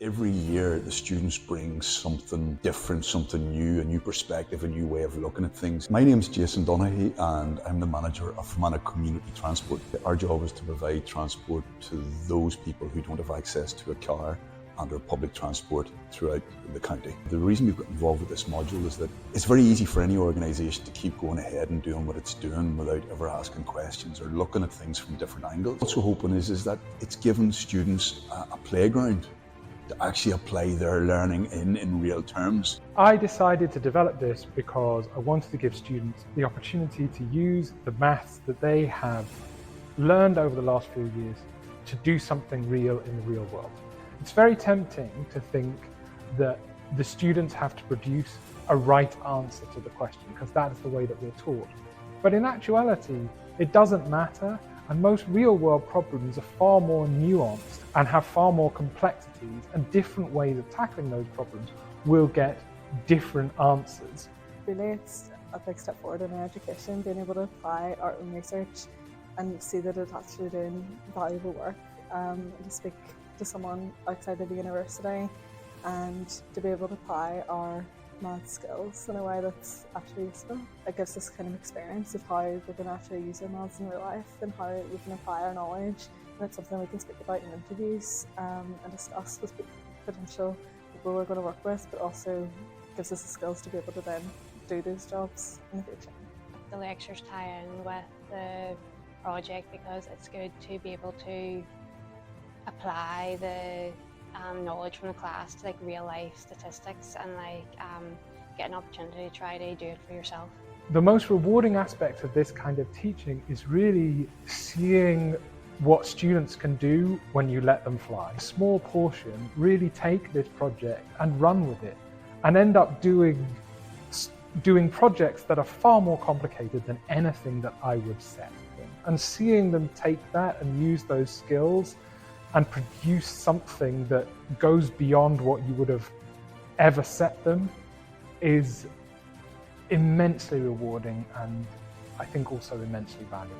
Every year the students bring something different, something new, a new perspective, a new way of looking at things. My name's Jason Donaghy and I'm the manager of Fermanagh Community Transport. Our job is to provide transport to those people who don't have access to a car and/or public transport throughout the county. The reason we've got involved with this module is that it's very easy for any organisation to keep going ahead and doing what it's doing without ever asking questions or looking at things from different angles. What's we're hoping is that it's given students a playground to actually apply their learning in real terms. I decided to develop this because I wanted to give students the opportunity to use the maths that they have learned over the last few years to do something real in the real world. It's very tempting to think that the students have to produce a right answer to the question because that is the way that we're taught. But in actuality, it doesn't matter. And most real-world problems are far more nuanced and have far more complexities, and different ways of tackling those problems will get different answers. Really, it's a big step forward in our education, being able to apply our own research and see that it's actually doing valuable work, and to speak to someone outside of the university and to be able to apply our math skills in a way that's actually useful. It gives us kind of experience of how we can actually use our maths in real life and how we can apply our knowledge, and it's something we can speak about in interviews and discuss with potential people we're going to work with, but also gives us the skills to be able to then do those jobs in the future. The lectures tie in with the project because it's good to be able to apply the knowledge from the class to real life statistics and get an opportunity to try to do it for yourself. The most rewarding aspect of this kind of teaching is really seeing what students can do when you let them fly. A small portion really take this project and run with it and end up doing projects that are far more complicated than anything that I would set them. And seeing them take that and use those skills and produce something that goes beyond what you would have ever set them is immensely rewarding and I think also immensely valuable.